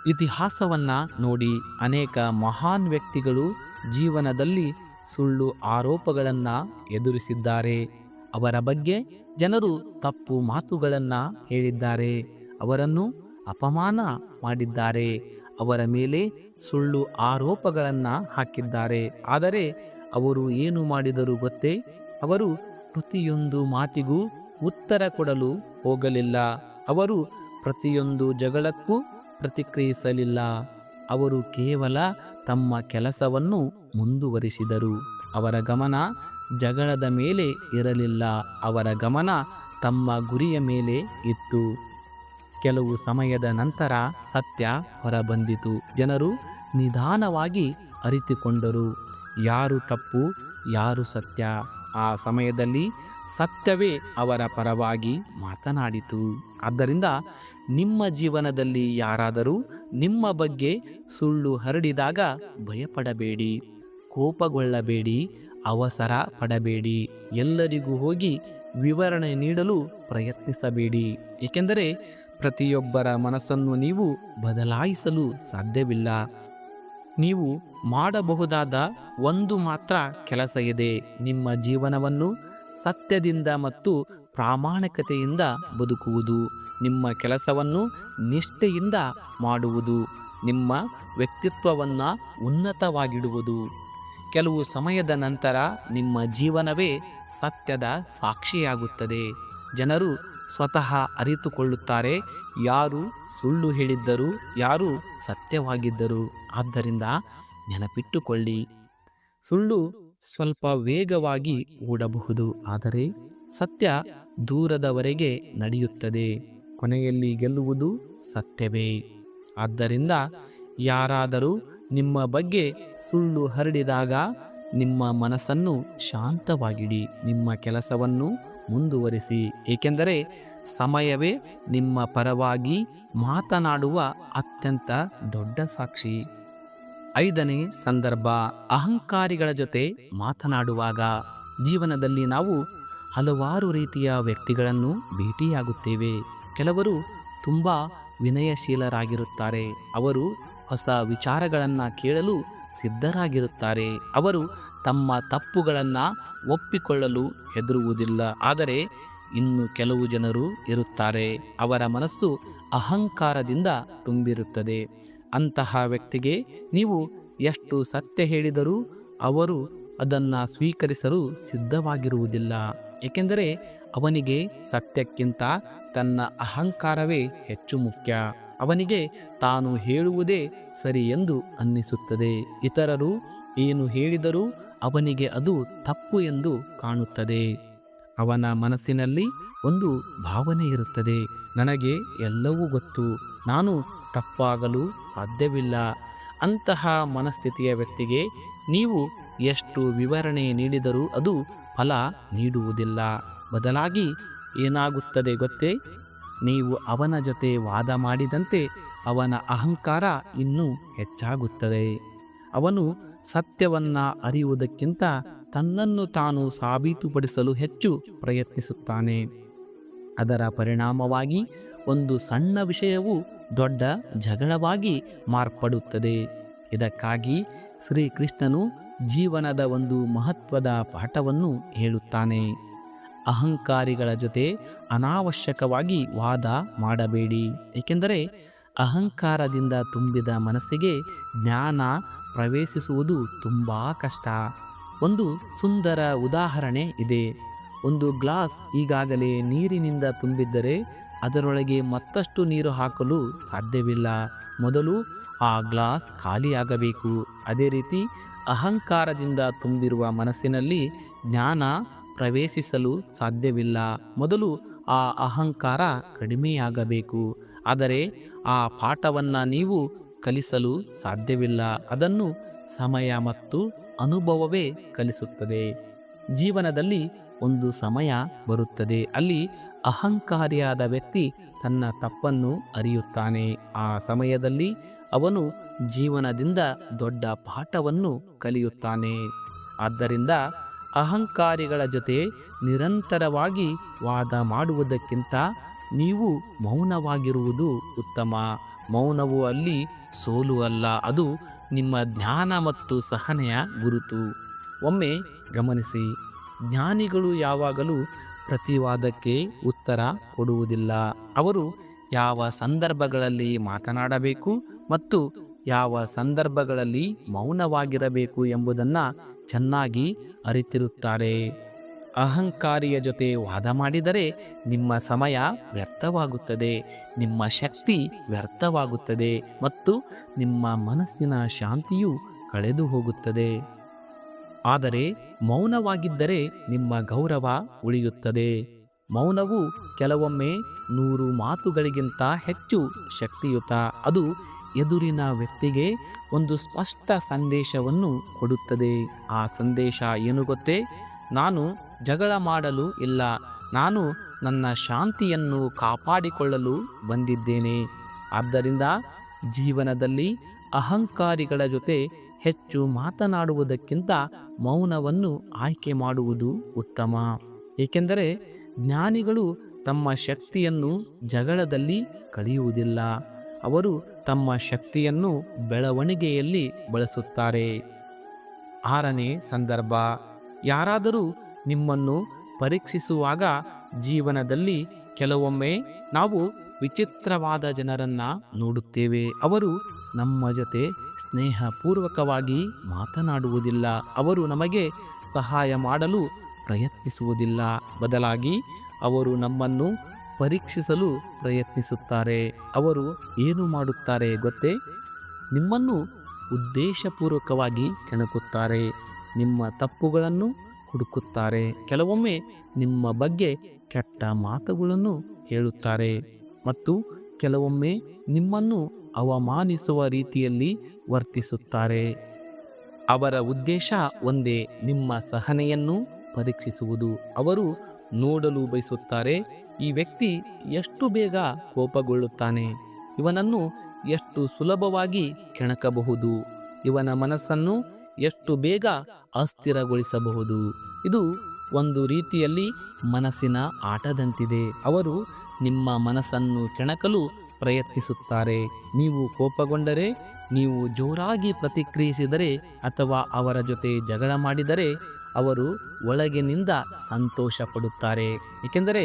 ಇತಿಹಾಸವನ್ನ ನೋಡಿ ಅನೇಕ ಮಹಾನ್ ವ್ಯಕ್ತಿಗಳು ಜೀವನದಲ್ಲಿ ಸುಳ್ಳು ಆರೋಪಗಳನ್ನು ಎದುರಿಸಿದ್ದಾರೆ. ಅವರ ಬಗ್ಗೆ ಜನರು ತಪ್ಪು ಮಾತುಗಳನ್ನು ಹೇಳಿದ್ದಾರೆ, ಅವರನ್ನು ಅಪಮಾನ ಮಾಡಿದ್ದಾರೆ, ಅವರ ಮೇಲೆ ಸುಳ್ಳು ಆರೋಪಗಳನ್ನು ಹಾಕಿದ್ದಾರೆ. ಆದರೆ ಅವರು ಏನು ಮಾಡಿದರು ಗೊತ್ತೇ? ಅವರು ಪ್ರತಿಯೊಂದು ಮಾತಿಗೂ ಉತ್ತರ ಕೊಡಲು ಹೋಗಲಿಲ್ಲ. ಅವರು ಪ್ರತಿಯೊಂದು ಜಗಳಕ್ಕೂ ಪ್ರತಿಕ್ರಿಯಿಸಲಿಲ್ಲ. ಅವರು ಕೇವಲ ತಮ್ಮ ಕೆಲಸವನ್ನು ಮುಂದುವರಿಸಿದರು. ಅವರ ಗಮನ ಜಗಳದ ಮೇಲೆ ಇರಲಿಲ್ಲ, ಅವರ ಗಮನ ತಮ್ಮ ಗುರಿಯ ಮೇಲೆ ಇತ್ತು. ಕೆಲವು ಸಮಯದ ನಂತರ ಸತ್ಯ ಹೊರಬಂದಿತು. ಜನರು ನಿಧಾನವಾಗಿ ಅರಿತುಕೊಂಡರು ಯಾರು ತಪ್ಪು, ಯಾರು ಸತ್ಯ. ಆ ಸಮಯದಲ್ಲಿ ಸತ್ಯವೇ ಅವರ ಪರವಾಗಿ ಮಾತನಾಡಿತು. ಆದ್ದರಿಂದ ನಿಮ್ಮ ಜೀವನದಲ್ಲಿ ಯಾರಾದರೂ ನಿಮ್ಮ ಬಗ್ಗೆ ಸುಳ್ಳು ಹರಡಿದಾಗ ಭಯಪಡಬೇಡಿ, ಕೋಪಗೊಳ್ಳಬೇಡಿ, ಅವಸರ ಪಡಬೇಡಿ. ಎಲ್ಲರಿಗೂ ಹೋಗಿ ವಿವರಣೆ ನೀಡಲು ಪ್ರಯತ್ನಿಸಬೇಡಿ, ಏಕೆಂದರೆ ಪ್ರತಿಯೊಬ್ಬರ ಮನಸ್ಸನ್ನು ನೀವು ಬದಲಾಯಿಸಲು ಸಾಧ್ಯವಿಲ್ಲ. ನೀವು ಮಾಡಬಹುದಾದ ಒಂದು ಮಾತ್ರ ಕೆಲಸ ಇದೆ, ನಿಮ್ಮ ಜೀವನವನ್ನು ಸತ್ಯದಿಂದ ಮತ್ತು ಪ್ರಾಮಾಣಿಕತೆಯಿಂದ ಬದುಕುವುದು, ನಿಮ್ಮ ಕೆಲಸವನ್ನು ನಿಷ್ಠೆಯಿಂದ ಮಾಡುವುದು, ನಿಮ್ಮ ವ್ಯಕ್ತಿತ್ವವನ್ನು ಉನ್ನತವಾಗಿಡುವುದು. ಕೆಲವು ಸಮಯದ ನಂತರ ನಿಮ್ಮ ಜೀವನವೇ ಸತ್ಯದ ಸಾಕ್ಷಿಯಾಗುತ್ತದೆ. ಜನರು ಸ್ವತಃ ಅರಿತುಕೊಳ್ಳುತ್ತಾರೆ ಯಾರು ಸುಳ್ಳು ಹೇಳಿದ್ದರು, ಯಾರು ಸತ್ಯವಾಗಿದ್ದರು. ಆದ್ದರಿಂದ ನೆನಪಿಟ್ಟುಕೊಳ್ಳಿ, ಸುಳ್ಳು ಸ್ವಲ್ಪ ವೇಗವಾಗಿ ಓಡಬಹುದು, ಆದರೆ ಸತ್ಯ ದೂರದವರೆಗೆ ನಡೆಯುತ್ತದೆ. ಕೊನೆಯಲ್ಲಿ ಗೆಲ್ಲುವುದು ಸತ್ಯವೇ. ಆದ್ದರಿಂದ ಯಾರಾದರೂ ನಿಮ್ಮ ಬಗ್ಗೆ ಸುಳ್ಳು ಹರಡಿದಾಗ ನಿಮ್ಮ ಮನಸ್ಸನ್ನು ಶಾಂತವಾಗಿಡಿ, ನಿಮ್ಮ ಕೆಲಸವನ್ನು ಮುಂದುವರಿಸಿ, ಏಕೆಂದರೆ ಸಮಯವೇ ನಿಮ್ಮ ಪರವಾಗಿ ಮಾತನಾಡುವ ಅತ್ಯಂತ ದೊಡ್ಡ ಸಾಕ್ಷಿ. 5ನೇ ಸಂದರ್ಭ, ಅಹಂಕಾರಿಗಳ ಜೊತೆ ಮಾತನಾಡುವಾಗ. ಜೀವನದಲ್ಲಿ ನಾವು ಹಲವಾರು ರೀತಿಯ ವ್ಯಕ್ತಿಗಳನ್ನು ಭೇಟಿಯಾಗುತ್ತೇವೆ. ಕೆಲವರು ತುಂಬ ವಿನಯಶೀಲರಾಗಿರುತ್ತಾರೆ, ಅವರು ಹೊಸ ವಿಚಾರಗಳನ್ನು ಕೇಳಲು ಸಿದ್ಧರಾಗಿರುತ್ತಾರೆ, ಅವರು ತಮ್ಮ ತಪ್ಪುಗಳನ್ನು ಒಪ್ಪಿಕೊಳ್ಳಲು ಹೆದರುವುದಿಲ್ಲ. ಆದರೆ ಇನ್ನು ಕೆಲವು ಜನರು ಇರುತ್ತಾರೆ, ಅವರ ಮನಸ್ಸು ಅಹಂಕಾರದಿಂದ ತುಂಬಿರುತ್ತದೆ. ಅಂತಹ ವ್ಯಕ್ತಿಗೆ ನೀವು ಎಷ್ಟು ಸತ್ಯ ಹೇಳಿದರೂ ಅವರು ಅದನ್ನು ಸ್ವೀಕರಿಸಲು ಸಿದ್ಧವಾಗಿರುವುದಿಲ್ಲ, ಏಕೆಂದರೆ ಅವನಿಗೆ ಸತ್ಯಕ್ಕಿಂತ ತನ್ನ ಅಹಂಕಾರವೇ ಹೆಚ್ಚು ಮುಖ್ಯ. ಅವನಿಗೆ ತಾನು ಹೇಳುವುದೇ ಸರಿ ಎಂದು ಅನ್ನಿಸುತ್ತದೆ. ಇತರರು ಏನು ಹೇಳಿದರೂ ಅವನಿಗೆ ಅದು ತಪ್ಪು ಎಂದು ಕಾಣುತ್ತದೆ. ಅವನ ಮನಸ್ಸಿನಲ್ಲಿ ಒಂದು ಭಾವನೆ ಇರುತ್ತದೆ, ನನಗೆ ಎಲ್ಲವೂ ಗೊತ್ತು, ನಾನು ತಪ್ಪಾಗಲು ಸಾಧ್ಯವಿಲ್ಲ. ಅಂತಹ ಮನಸ್ಥಿತಿಯ ವ್ಯಕ್ತಿಗೆ ನೀವು ಎಷ್ಟು ವಿವರಣೆ ನೀಡಿದರೂ ಅದು ಫಲ ನೀಡುವುದಿಲ್ಲ. ಬದಲಾಗಿ ಏನಾಗುತ್ತದೆ ಗೊತ್ತೇ? ನೀವು ಅವನ ಜೊತೆ ವಾದ ಮಾಡಿದಂತೆ ಅವನ ಅಹಂಕಾರ ಇನ್ನೂ ಹೆಚ್ಚಾಗುತ್ತದೆ. ಅವನು ಸತ್ಯವನ್ನು ಅರಿಯುವುದಕ್ಕಿಂತ ತನ್ನನ್ನು ತಾನು ಸಾಬೀತುಪಡಿಸಲು ಹೆಚ್ಚು ಪ್ರಯತ್ನಿಸುತ್ತಾನೆ. ಅದರ ಪರಿಣಾಮವಾಗಿ ಒಂದು ಸಣ್ಣ ವಿಷಯವು ದೊಡ್ಡ ಜಗಳವಾಗಿ ಮಾರ್ಪಡುತ್ತದೆ. ಇದಕ್ಕಾಗಿ ಶ್ರೀಕೃಷ್ಣನು ಜೀವನದ ಒಂದು ಮಹತ್ವದ ಪಾಠವನ್ನು ಹೇಳುತ್ತಾನೆ. ಅಹಂಕಾರಿಗಳ ಜೊತೆ ಅನಾವಶ್ಯಕವಾಗಿ ವಾದ ಮಾಡಬೇಡಿ, ಏಕೆಂದರೆ ಅಹಂಕಾರದಿಂದ ತುಂಬಿದ ಮನಸ್ಸಿಗೆ ಜ್ಞಾನ ಪ್ರವೇಶಿಸುವುದು ತುಂಬ ಕಷ್ಟ. ಒಂದು ಸುಂದರ ಉದಾಹರಣೆ ಇದೆ. ಒಂದು ಗ್ಲಾಸ್ ಈಗಾಗಲೇ ನೀರಿನಿಂದ ತುಂಬಿದ್ದರೆ ಅದರೊಳಗೆ ಮತ್ತಷ್ಟು ನೀರು ಹಾಕಲು ಸಾಧ್ಯವಿಲ್ಲ. ಮೊದಲು ಆ ಗ್ಲಾಸ್ ಖಾಲಿಯಾಗಬೇಕು. ಅದೇ ರೀತಿ ಅಹಂಕಾರದಿಂದ ತುಂಬಿರುವ ಮನಸ್ಸಿನಲ್ಲಿ ಜ್ಞಾನ ಪ್ರವೇಶಿಸಲು ಸಾಧ್ಯವಿಲ್ಲ. ಮೊದಲು ಆ ಅಹಂಕಾರ ಕಡಿಮೆಯಾಗಬೇಕು. ಆದರೆ ಆ ಪಾಠವನ್ನು ನೀವು ಕಲಿಸಲು ಸಾಧ್ಯವಿಲ್ಲ, ಅದನ್ನು ಸಮಯ ಮತ್ತು ಅನುಭವವೇ ಕಲಿಸುತ್ತದೆ. ಜೀವನದಲ್ಲಿ ಒಂದು ಸಮಯ ಬರುತ್ತದೆ, ಅಲ್ಲಿ ಅಹಂಕಾರಿಯಾದ ವ್ಯಕ್ತಿ ತನ್ನ ತಪ್ಪನ್ನು ಅರಿಯುತ್ತಾನೆ. ಆ ಸಮಯದಲ್ಲಿ ಅವನು ಜೀವನದಿಂದ ದೊಡ್ಡ ಪಾಠವನ್ನು ಕಲಿಯುತ್ತಾನೆ. ಆದ್ದರಿಂದ ಅಹಂಕಾರಿಗಳ ಜೊತೆ ನಿರಂತರವಾಗಿ ವಾದ ಮಾಡುವುದಕ್ಕಿಂತ ನೀವು ಮೌನವಾಗಿರುವುದು ಉತ್ತಮ. ಮೌನವು ಅಲ್ಲಿ ಸೋಲು ಅಲ್ಲ, ಅದು ನಿಮ್ಮ ಜ್ಞಾನ ಮತ್ತು ಸಹನೆಯ ಗುರುತು. ಒಮ್ಮೆ ಗಮನಿಸಿ, ಜ್ಞಾನಿಗಳು ಯಾವಾಗಲೂ ಪ್ರತಿವಾದಕ್ಕೆ ಉತ್ತರ ಕೊಡುವುದಿಲ್ಲ. ಅವರು ಯಾವ ಸಂದರ್ಭಗಳಲ್ಲಿ ಮಾತನಾಡಬೇಕು ಮತ್ತು ಯಾವ ಸಂದರ್ಭಗಳಲ್ಲಿ ಮೌನವಾಗಿರಬೇಕು ಎಂಬುದನ್ನು ಚೆನ್ನಾಗಿ ಅರಿತಿರುತ್ತಾರೆ. ಅಹಂಕಾರಿಯ ಜೊತೆ ವಾದ ಮಾಡಿದರೆ ನಿಮ್ಮ ಸಮಯ ವ್ಯರ್ಥವಾಗುತ್ತದೆ, ನಿಮ್ಮ ಶಕ್ತಿ ವ್ಯರ್ಥವಾಗುತ್ತದೆ ಮತ್ತು ನಿಮ್ಮ ಮನಸ್ಸಿನ ಶಾಂತಿಯು ಕಳೆದು ಹೋಗುತ್ತದೆ. ಆದರೆ ಮೌನವಾಗಿದ್ದರೆ ನಿಮ್ಮ ಗೌರವ ಉಳಿಯುತ್ತದೆ. ಮೌನವು ಕೆಲವೊಮ್ಮೆ 100 ಮಾತುಗಳಿಗಿಂತ ಹೆಚ್ಚು ಶಕ್ತಿಯುತ. ಅದು ಎದುರಿನ ವ್ಯಕ್ತಿಗೆ ಒಂದು ಸ್ಪಷ್ಟ ಸಂದೇಶವನ್ನು ಕೊಡುತ್ತದೆ. ಆ ಸಂದೇಶ ಏನು ಗೊತ್ತೇ? ನಾನು ಜಗಳ ಮಾಡಲು ಇಲ್ಲ, ನಾನು ನನ್ನ ಶಾಂತಿಯನ್ನು ಕಾಪಾಡಿಕೊಳ್ಳಲು ಬಂದಿದ್ದೇನೆ. ಆದ್ದರಿಂದ ಜೀವನದಲ್ಲಿ ಅಹಂಕಾರಿಗಳ ಜೊತೆ ಹೆಚ್ಚು ಮಾತನಾಡುವುದಕ್ಕಿಂತ ಮೌನವನ್ನು ಆಯ್ಕೆ ಮಾಡುವುದು ಉತ್ತಮ. ಏಕೆಂದರೆ ಜ್ಞಾನಿಗಳು ತಮ್ಮ ಶಕ್ತಿಯನ್ನು ಜಗಳದಲ್ಲಿ ಕಳೆಯುವುದಿಲ್ಲ, ಅವರು ತಮ್ಮ ಶಕ್ತಿಯನ್ನು ಬೆಳವಣಿಗೆಯಲ್ಲಿ ಬಳಸುತ್ತಾರೆ. 6ನೇ ಸಂದರ್ಭ, ಯಾರಾದರೂ ನಿಮ್ಮನ್ನು ಪರೀಕ್ಷಿಸುವಾಗ. ಜೀವನದಲ್ಲಿ ಕೆಲವೊಮ್ಮೆ ನಾವು ವಿಚಿತ್ರವಾದ ಜನರನ್ನು ನೋಡುತ್ತೇವೆ. ಅವರು ನಮ್ಮ ಜೊತೆ ಸ್ನೇಹಪೂರ್ವಕವಾಗಿ ಮಾತನಾಡುವುದಿಲ್ಲ, ಅವರು ನಮಗೆ ಸಹಾಯ ಮಾಡಲು ಪ್ರಯತ್ನಿಸುವುದಿಲ್ಲ. ಬದಲಾಗಿ ಅವರು ನಮ್ಮನ್ನು ಪರೀಕ್ಷಿಸಲು ಪ್ರಯತ್ನಿಸುತ್ತಾರೆ. ಅವರು ಏನು ಮಾಡುತ್ತಾರೆ ಗೊತ್ತೇ? ನಿಮ್ಮನ್ನು ಉದ್ದೇಶಪೂರ್ವಕವಾಗಿ ಕೆಣಕುತ್ತಾರೆ, ನಿಮ್ಮ ತಪ್ಪುಗಳನ್ನು ಹುಡುಕುತ್ತಾರೆ, ಕೆಲವೊಮ್ಮೆ ನಿಮ್ಮ ಬಗ್ಗೆ ಕೆಟ್ಟ ಮಾತುಗಳನ್ನು ಹೇಳುತ್ತಾರೆ ಮತ್ತು ಕೆಲವೊಮ್ಮೆ ನಿಮ್ಮನ್ನು ಅವಮಾನಿಸುವ ರೀತಿಯಲ್ಲಿ ವರ್ತಿಸುತ್ತಾರೆ. ಅವರ ಉದ್ದೇಶ ಒಂದೇ, ನಿಮ್ಮ ಸಹನೆಯನ್ನು ಪರೀಕ್ಷಿಸುವುದು. ಅವರು ನೋಡಲು ಬಯಸುತ್ತಾರೆ, ಈ ವ್ಯಕ್ತಿ ಎಷ್ಟು ಬೇಗ ಕೋಪಗೊಳ್ಳುತ್ತಾನೆ, ಇವನನ್ನು ಎಷ್ಟು ಸುಲಭವಾಗಿ ಕೆಣಕಬಹುದು, ಇವನ ಮನಸ್ಸನ್ನು ಎಷ್ಟು ಬೇಗ ಅಸ್ಥಿರಗೊಳಿಸಬಹುದು. ಇದು ಒಂದು ರೀತಿಯಲ್ಲಿ ಮನಸ್ಸಿನ ಆಟದಂತಿದೆ. ಅವರು ನಿಮ್ಮ ಮನಸ್ಸನ್ನು ಕೆಣಕಲು ಪ್ರಯತ್ನಿಸುತ್ತಾರೆ. ನೀವು ಕೋಪಗೊಂಡರೆ, ನೀವು ಜೋರಾಗಿ ಪ್ರತಿಕ್ರಿಯಿಸಿದರೆ ಅಥವಾ ಅವರ ಜೊತೆ ಜಗಳ ಮಾಡಿದರೆ ಅವರು ಒಳಗಿನಿಂದ ಸಂತೋಷ ಪಡುತ್ತಾರೆ, ಏಕೆಂದರೆ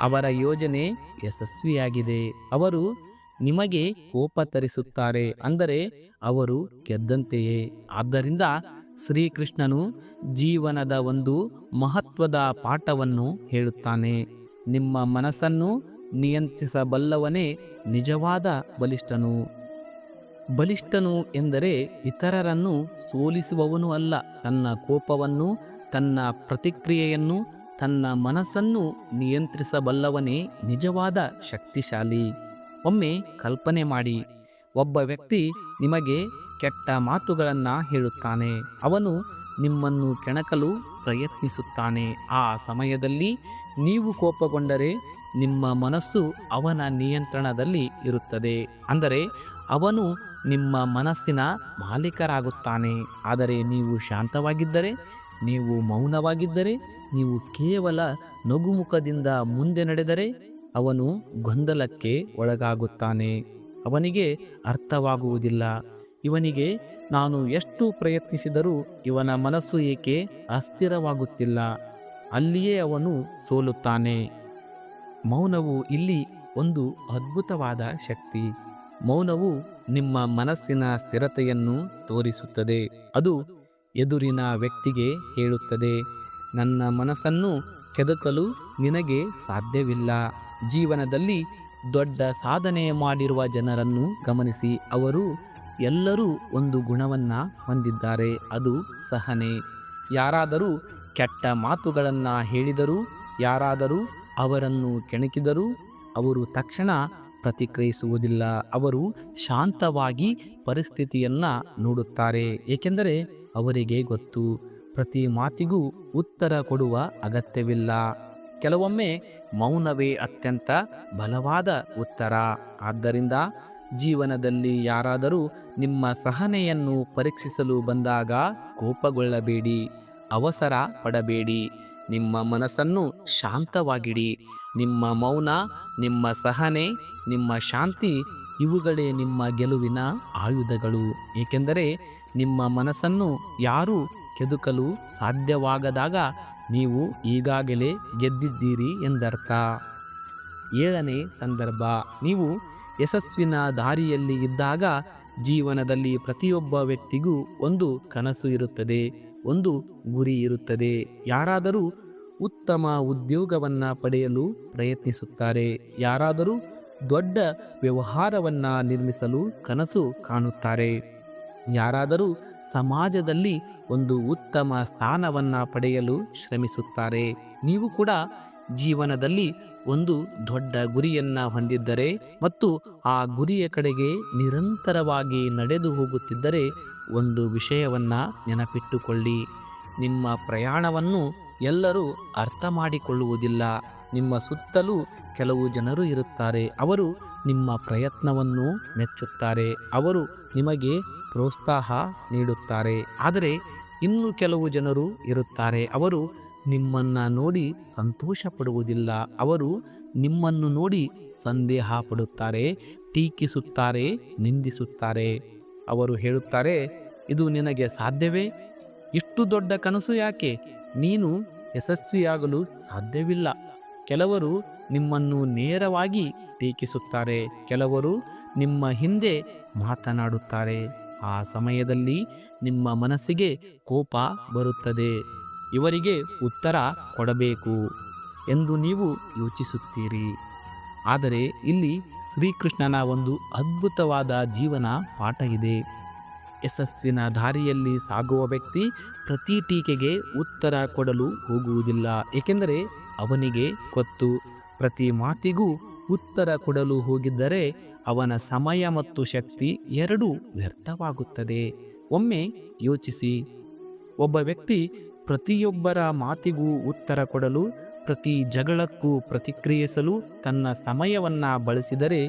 ಅವರ ಯೋಜನೆ ಯಶಸ್ವಿಯಾಗಿದೆ. ಅವರು ನಿಮಗೆ ಕೋಪ ತರಿಸುತ್ತಾರೆ, ಅಂದರೆ ಅವರು ಗೆದ್ದಂತೆಯೇ. ಆದ್ದರಿಂದ ಶ್ರೀಕೃಷ್ಣನು ಜೀವನದ ಒಂದು ಮಹತ್ವದ ಪಾಠವನ್ನು ಹೇಳುತ್ತಾನೆ. ನಿಮ್ಮ ಮನಸ್ಸನ್ನು ನಿಯಂತ್ರಿಸಬಲ್ಲವನೇ ನಿಜವಾದ ಬಲಿಷ್ಠನು. ಬಲಿಷ್ಠನು ಎಂದರೆ ಇತರರನ್ನು ಸೋಲಿಸುವವನು ಅಲ್ಲ, ತನ್ನ ಕೋಪವನ್ನು, ತನ್ನ ಪ್ರತಿಕ್ರಿಯೆಯನ್ನು, ತನ್ನ ಮನಸ್ಸನ್ನು ನಿಯಂತ್ರಿಸಬಲ್ಲವನೇ ನಿಜವಾದ ಶಕ್ತಿಶಾಲಿ. ಒಮ್ಮೆ ಕಲ್ಪನೆ ಮಾಡಿ, ಒಬ್ಬ ವ್ಯಕ್ತಿ ನಿಮಗೆ ಕೆಟ್ಟ ಮಾತುಗಳನ್ನು ಹೇಳುತ್ತಾನೆ, ಅವನು ನಿಮ್ಮನ್ನು ಕೆಣಕಲು ಪ್ರಯತ್ನಿಸುತ್ತಾನೆ. ಆ ಸಮಯದಲ್ಲಿ ನೀವು ಕೋಪಗೊಂಡರೆ ನಿಮ್ಮ ಮನಸ್ಸು ಅವನ ನಿಯಂತ್ರಣದಲ್ಲಿ ಇರುತ್ತದೆ, ಅಂದರೆ ಅವನು ನಿಮ್ಮ ಮನಸ್ಸಿನ ಮಾಲೀಕರಾಗುತ್ತಾನೆ. ಆದರೆ ನೀವು ಶಾಂತವಾಗಿದ್ದರೆ, ನೀವು ಮೌನವಾಗಿದ್ದರೆ, ನೀವು ಕೇವಲ ನಗುಮುಖದಿಂದ ಮುಂದೆ ನಡೆದರೆ ಅವನು ಗೊಂದಲಕ್ಕೆ ಒಳಗಾಗುತ್ತಾನೆ. ಅವನಿಗೆ ಅರ್ಥವಾಗುವುದಿಲ್ಲ, ಇವನಿಗೆ ನಾನು ಎಷ್ಟು ಪ್ರಯತ್ನಿಸಿದರೂ ಇವನ ಮನಸ್ಸು ಏಕೆ ಅಸ್ಥಿರವಾಗುತ್ತಿಲ್ಲ. ಅಲ್ಲಿಯೇ ಅವನು ಸೋಲುತ್ತಾನೆ. ಮೌನವು ಇಲ್ಲಿ ಒಂದು ಅದ್ಭುತವಾದ ಶಕ್ತಿ. ಮೌನವು ನಿಮ್ಮ ಮನಸ್ಸಿನ ಸ್ಥಿರತೆಯನ್ನು ತೋರಿಸುತ್ತದೆ. ಅದು ಎದುರಿನ ವ್ಯಕ್ತಿಗೆ ಹೇಳುತ್ತದೆ, ನನ್ನ ಮನಸ್ಸನ್ನು ಕೆದಕಲು ನಿನಗೆ ಸಾಧ್ಯವಿಲ್ಲ. ಜೀವನದಲ್ಲಿ ದೊಡ್ಡ ಸಾಧನೆ ಮಾಡಿರುವ ಜನರನ್ನು ಗಮನಿಸಿ, ಅವರು ಎಲ್ಲರೂ ಒಂದು ಗುಣವನ್ನು ಹೊಂದಿದ್ದಾರೆ, ಅದು ಸಹನೆ. ಯಾರಾದರೂ ಕೆಟ್ಟ ಮಾತುಗಳನ್ನು ಹೇಳಿದರೂ, ಯಾರಾದರೂ ಅವರನ್ನು ಕೆಣಕಿದರೂ ಅವರು ತಕ್ಷಣ ಪ್ರತಿಕ್ರಿಯಿಸುವುದಿಲ್ಲ. ಅವರು ಶಾಂತವಾಗಿ ಪರಿಸ್ಥಿತಿಯನ್ನು ನೋಡುತ್ತಾರೆ, ಏಕೆಂದರೆ ಅವರಿಗೆ ಗೊತ್ತು, ಪ್ರತಿ ಮಾತಿಗೂ ಉತ್ತರ ಕೊಡುವ ಅಗತ್ಯವಿಲ್ಲ. ಕೆಲವೊಮ್ಮೆ ಮೌನವೇ ಅತ್ಯಂತ ಬಲವಾದ ಉತ್ತರ. ಆದ್ದರಿಂದ ಜೀವನದಲ್ಲಿ ಯಾರಾದರೂ ನಿಮ್ಮ ಸಹನೆಯನ್ನು ಪರೀಕ್ಷಿಸಲು ಬಂದಾಗ ಕೋಪಗೊಳ್ಳಬೇಡಿ, ಅವಸರ ಪಡಬೇಡಿ. ನಿಮ್ಮ ಮನಸ್ಸನ್ನು ಶಾಂತವಾಗಿಡಿ. ನಿಮ್ಮ ಮೌನ, ನಿಮ್ಮ ಸಹನೆ, ನಿಮ್ಮ ಶಾಂತಿ ಇವುಗಳೇ ನಿಮ್ಮ ಗೆಲುವಿನ ಆಯುಧಗಳು. ಏಕೆಂದರೆ ನಿಮ್ಮ ಮನಸ್ಸನ್ನು ಯಾರೂ ಕೆದಕಲು ಸಾಧ್ಯವಾಗದಾಗ ನೀವು ಈಗಾಗಲೇ ಗೆದ್ದಿದ್ದೀರಿ ಎಂದರ್ಥ. 7ನೇ ಸಂದರ್ಭ, ನೀವು ಯಶಸ್ವಿನ ದಾರಿಯಲ್ಲಿ ಇದ್ದಾಗ ಜೀವನದಲ್ಲಿ ಪ್ರತಿಯೊಬ್ಬ ವ್ಯಕ್ತಿಗೂ ಒಂದು ಕನಸು ಇರುತ್ತದೆ, ಒಂದು ಗುರಿ ಇರುತ್ತದೆ. ಯಾರಾದರೂ ಉತ್ತಮ ಉದ್ಯೋಗವನ್ನು ಪಡೆಯಲು ಪ್ರಯತ್ನಿಸುತ್ತಾರೆ, ಯಾರಾದರೂ ದೊಡ್ಡ ವ್ಯವಹಾರವನ್ನು ನಿರ್ಮಿಸಲು ಕನಸು ಕಾಣುತ್ತಾರೆ, ಯಾರಾದರೂ ಸಮಾಜದಲ್ಲಿ ಒಂದು ಉತ್ತಮ ಸ್ಥಾನವನ್ನು ಪಡೆಯಲು ಶ್ರಮಿಸುತ್ತಾರೆ. ನೀವು ಕೂಡ ಜೀವನದಲ್ಲಿ ಒಂದು ದೊಡ್ಡ ಗುರಿಯನ್ನು ಹೊಂದಿದ್ದರೆ ಮತ್ತು ಆ ಗುರಿಯ ಕಡೆಗೆ ನಿರಂತರವಾಗಿ ನಡೆದು ಹೋಗುತ್ತಿದ್ದರೆ ಒಂದು ವಿಷಯವನ್ನು ನೆನಪಿಟ್ಟುಕೊಳ್ಳಿ: ನಿಮ್ಮ ಪ್ರಯಾಣವನ್ನು ಎಲ್ಲರೂ ಅರ್ಥ ಮಾಡಿಕೊಳ್ಳುವುದಿಲ್ಲ. ನಿಮ್ಮ ಸುತ್ತಲೂ ಕೆಲವು ಜನರು ಇರುತ್ತಾರೆ, ಅವರು ನಿಮ್ಮ ಪ್ರಯತ್ನವನ್ನು ಮೆಚ್ಚುತ್ತಾರೆ, ಅವರು ನಿಮಗೆ ಪ್ರೋತ್ಸಾಹ ನೀಡುತ್ತಾರೆ. ಆದರೆ ಇನ್ನು ಕೆಲವು ಜನರು ಇರುತ್ತಾರೆ, ಅವರು ನಿಮ್ಮನ್ನು ನೋಡಿ ಸಂತೋಷ ಪಡುವುದಿಲ್ಲ, ಅವರು ನಿಮ್ಮನ್ನು ನೋಡಿ ಸಂದೇಹ ಪಡುತ್ತಾರೆ, ಟೀಕಿಸುತ್ತಾರೆ, ನಿಂದಿಸುತ್ತಾರೆ. ಅವರು ಹೇಳುತ್ತಾರೆ, ಇದು ನಿನಗೆ ಸಾಧ್ಯವೇ? ಇಷ್ಟು ದೊಡ್ಡ ಕನಸು ಯಾಕೆ? ನೀನು ಯಶಸ್ವಿಯಾಗಲು ಸಾಧ್ಯವಿಲ್ಲ. ಕೆಲವರು ನಿಮ್ಮನ್ನು ನೇರವಾಗಿ ಟೀಕಿಸುತ್ತಾರೆ, ಕೆಲವರು ನಿಮ್ಮ ಹಿಂದೆ ಮಾತನಾಡುತ್ತಾರೆ. ಆ ಸಮಯದಲ್ಲಿ ನಿಮ್ಮ ಮನಸ್ಸಿಗೆ ಕೋಪ ಬರುತ್ತದೆ. ಇವರಿಗೆ ಉತ್ತರ ಕೊಡಬೇಕು ಎಂದು ನೀವು ಯೋಚಿಸುತ್ತೀರಿ. ಆದರೆ ಇಲ್ಲಿ ಶ್ರೀಕೃಷ್ಣನ ಒಂದು ಅದ್ಭುತವಾದ ಜೀವನ ಪಾಠ ಇದೆ. ಯಶಸ್ವಿನ ದಾರಿಯಲ್ಲಿ ಸಾಗುವ ವ್ಯಕ್ತಿ ಪ್ರತಿ ಟೀಕೆಗೆ ಉತ್ತರ ಕೊಡಲು ಹೋಗುವುದಿಲ್ಲ, ಏಕೆಂದರೆ ಅವನಿಗೆ ಗೊತ್ತು, ಪ್ರತಿ ಮಾತಿಗೂ ಉತ್ತರ ಕೊಡಲು ಹೋಗಿದ್ದರೆ ಅವನ ಸಮಯ ಮತ್ತು ಶಕ್ತಿ ಎರಡೂ ವ್ಯರ್ಥವಾಗುತ್ತದೆ. ಒಮ್ಮೆ ಯೋಚಿಸಿ, ಒಬ್ಬ ವ್ಯಕ್ತಿ ಪ್ರತಿಯೊಬ್ಬರ ಮಾತಿಗೂ ಉತ್ತರ ಕೊಡಲು, ಪ್ರತಿ ಜಗಳಕ್ಕೂ ಪ್ರತಿಕ್ರಿಯಿಸಲು ತನ್ನ ಸಮಯವನ್ನು ಬಳಸಿದರೆ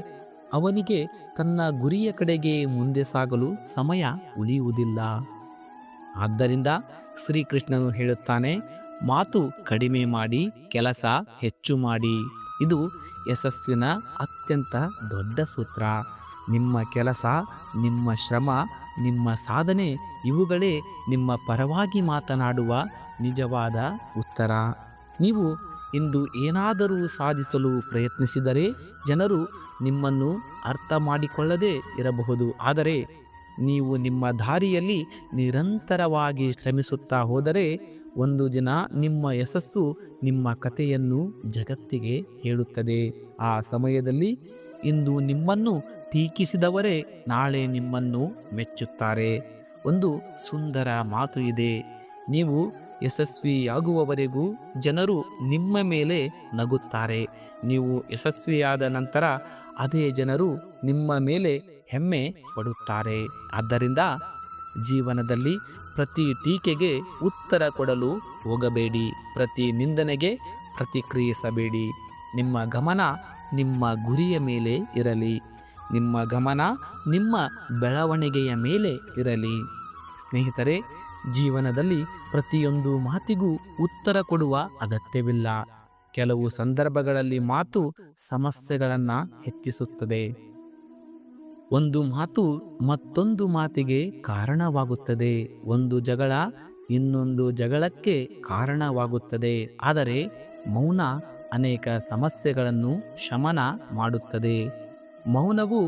ಅವನಿಗೆ ತನ್ನ ಗುರಿಯ ಕಡೆಗೆ ಮುಂದೆ ಸಾಗಲು ಸಮಯ ಉಳಿಯುವುದಿಲ್ಲ. ಆದ್ದರಿಂದ ಶ್ರೀಕೃಷ್ಣನು ಹೇಳುತ್ತಾನೆ, ಮಾತು ಕಡಿಮೆ ಮಾಡಿ, ಕೆಲಸ ಹೆಚ್ಚು ಮಾಡಿ. ಇದು ಯಶಸ್ವಿನ ಅತ್ಯಂತ ದೊಡ್ಡ ಸೂತ್ರ. ನಿಮ್ಮ ಕೆಲಸ, ನಿಮ್ಮ ಶ್ರಮ, ನಿಮ್ಮ ಸಾಧನೆ ಇವುಗಳೇ ನಿಮ್ಮ ಪರವಾಗಿ ಮಾತನಾಡುವ ನಿಜವಾದ ಉತ್ತರ. ನೀವು ಇಂದು ಏನಾದರೂ ಸಾಧಿಸಲು ಪ್ರಯತ್ನಿಸಿದರೆ ಜನರು ನಿಮ್ಮನ್ನು ಅರ್ಥ ಮಾಡಿಕೊಳ್ಳದೇ ಇರಬಹುದು, ಆದರೆ ನೀವು ನಿಮ್ಮ ದಾರಿಯಲ್ಲಿ ನಿರಂತರವಾಗಿ ಶ್ರಮಿಸುತ್ತಾ ಹೋದರೆ ಒಂದು ದಿನ ನಿಮ್ಮ ಯಶಸ್ಸು ನಿಮ್ಮ ಕಥೆಯನ್ನು ಜಗತ್ತಿಗೆ ಹೇಳುತ್ತದೆ. ಆ ಸಮಯದಲ್ಲಿ ಇಂದು ನಿಮ್ಮನ್ನು ಟೀಕಿಸಿದವರೇ ನಾಳೆ ನಿಮ್ಮನ್ನು ಮೆಚ್ಚುತ್ತಾರೆ. ಒಂದು ಸುಂದರ ಮಾತು ಇದೆ: ನೀವು ಯಶಸ್ವಿಯಾಗುವವರೆಗೂ ಜನರು ನಿಮ್ಮ ಮೇಲೆ ನಗುತ್ತಾರೆ, ನೀವು ಯಶಸ್ವಿಯಾದ ನಂತರ ಅದೇ ಜನರು ನಿಮ್ಮ ಮೇಲೆ ಹೆಮ್ಮೆ ಪಡುತ್ತಾರೆ. ಆದ್ದರಿಂದ ಜೀವನದಲ್ಲಿ ಪ್ರತಿ ಟೀಕೆಗೆ ಉತ್ತರ ಕೊಡಲು ಹೋಗಬೇಡಿ, ಪ್ರತಿ ನಿಂದನೆಗೆ ಪ್ರತಿಕ್ರಿಯಿಸಬೇಡಿ. ನಿಮ್ಮ ಗಮನ ನಿಮ್ಮ ಗುರಿಯ ಮೇಲೆ ಇರಲಿ, ನಿಮ್ಮ ಗಮನ ನಿಮ್ಮ ಬೆಳವಣಿಗೆಯ ಮೇಲೆ ಇರಲಿ. ಸ್ನೇಹಿತರೆ, ಜೀವನದಲ್ಲಿ ಪ್ರತಿಯೊಂದು ಮಾತಿಗೂ ಉತ್ತರ ಕೊಡುವ ಅಗತ್ಯವಿಲ್ಲ. ಕೆಲವು ಸಂದರ್ಭಗಳಲ್ಲಿ ಮಾತು ಸಮಸ್ಯೆಗಳನ್ನು ಹೆಚ್ಚಿಸುತ್ತದೆ. ಒಂದು ಮಾತು ಮತ್ತೊಂದು ಮಾತಿಗೆ ಕಾರಣವಾಗುತ್ತದೆ, ಒಂದು ಜಗಳ ಇನ್ನೊಂದು ಜಗಳಕ್ಕೆ ಕಾರಣವಾಗುತ್ತದೆ. ಆದರೆ ಮೌನ ಅನೇಕ ಸಮಸ್ಯೆಗಳನ್ನು ಶಮನ ಮಾಡುತ್ತದೆ. ಮೌನವು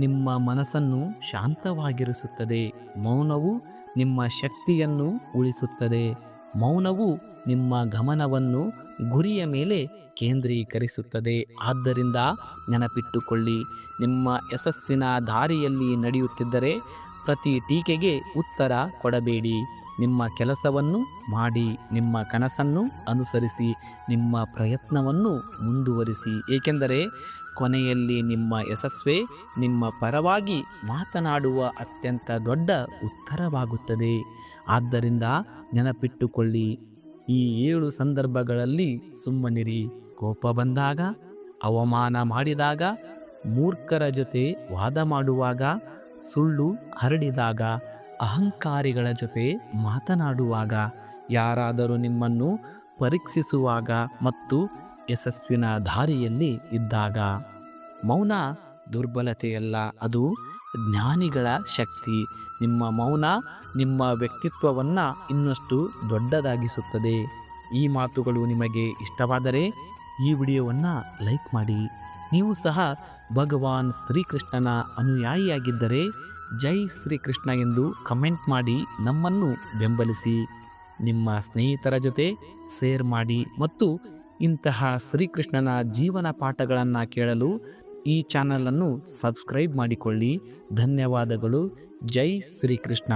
ನಿಮ್ಮ ಮನಸ್ಸನ್ನು ಶಾಂತವಾಗಿರಿಸುತ್ತದೆ, ಮೌನವು ನಿಮ್ಮ ಶಕ್ತಿಯನ್ನು ಉಳಿಸುತ್ತದೆ, ಮೌನವು ನಿಮ್ಮ ಗಮನವನ್ನು ಗುರಿಯ ಮೇಲೆ ಕೇಂದ್ರೀಕರಿಸುತ್ತದೆ. ಆದ್ದರಿಂದ ನೆನಪಿಟ್ಟುಕೊಳ್ಳಿ, ನಿಮ್ಮ ಯಶಸ್ವಿನ ದಾರಿಯಲ್ಲಿ ನಡೆಯುತ್ತಿದ್ದರೆ ಪ್ರತಿ ಟೀಕೆಗೆ ಉತ್ತರ ಕೊಡಬೇಡಿ. ನಿಮ್ಮ ಕೆಲಸವನ್ನು ಮಾಡಿ, ನಿಮ್ಮ ಕನಸನ್ನು ಅನುಸರಿಸಿ, ನಿಮ್ಮ ಪ್ರಯತ್ನವನ್ನು ಮುಂದುವರಿಸಿ. ಏಕೆಂದರೆ ಕೊನೆಯಲ್ಲಿ ನಿಮ್ಮ ಯಶಸ್ವೇ ನಿಮ್ಮ ಪರವಾಗಿ ಮಾತನಾಡುವ ಅತ್ಯಂತ ದೊಡ್ಡ ಉತ್ತರವಾಗುತ್ತದೆ. ಆದ್ದರಿಂದ ನೆನಪಿಟ್ಟುಕೊಳ್ಳಿ, ಈ 7 ಸಂದರ್ಭಗಳಲ್ಲಿ ಸುಮ್ಮನಿರಿ. ಕೋಪ ಬಂದಾಗ, ಅವಮಾನ ಮಾಡಿದಾಗ, ಮೂರ್ಖರ ಜೊತೆ ವಾದ ಮಾಡುವಾಗ, ಸುಳ್ಳು ಹರಡಿದಾಗ, ಅಹಂಕಾರಿಗಳ ಜೊತೆ ಮಾತನಾಡುವಾಗ, ಯಾರಾದರೂ ನಿಮ್ಮನ್ನು ಪರೀಕ್ಷಿಸುವಾಗ ಮತ್ತು ಯಶಸ್ವಿನ ದಾರಿಯಲ್ಲಿ ಇದ್ದಾಗ. ಮೌನ ದುರ್ಬಲತೆಯಲ್ಲ, ಅದು ಜ್ಞಾನಿಗಳ ಶಕ್ತಿ. ನಿಮ್ಮ ಮೌನ ನಿಮ್ಮ ವ್ಯಕ್ತಿತ್ವವನ್ನು ಇನ್ನಷ್ಟು ದೊಡ್ಡದಾಗಿಸುತ್ತದೆ. ಈ ಮಾತುಗಳು ನಿಮಗೆ ಇಷ್ಟವಾದರೆ ಈ ವಿಡಿಯೋವನ್ನು ಲೈಕ್ ಮಾಡಿ. ನೀವು ಸಹ ಭಗವಾನ್ ಶ್ರೀಕೃಷ್ಣನ ಅನುಯಾಯಿಯಾಗಿದ್ದರೆ ಜೈ ಶ್ರೀಕೃಷ್ಣ ಎಂದು ಕಮೆಂಟ್ ಮಾಡಿ ನಮ್ಮನ್ನು ಬೆಂಬಲಿಸಿ. ನಿಮ್ಮ ಸ್ನೇಹಿತರ ಜೊತೆ ಶೇರ್ ಮಾಡಿ ಮತ್ತು ಇಂತಹ ಶ್ರೀಕೃಷ್ಣನ ಜೀವನ ಪಾಠಗಳನ್ನು ಕೇಳಲು ಈ ಚಾನಲನ್ನು ಸಬ್ಸ್ಕ್ರೈಬ್ ಮಾಡಿಕೊಳ್ಳಿ. ಧನ್ಯವಾದಗಳು. ಜೈ ಶ್ರೀಕೃಷ್ಣ.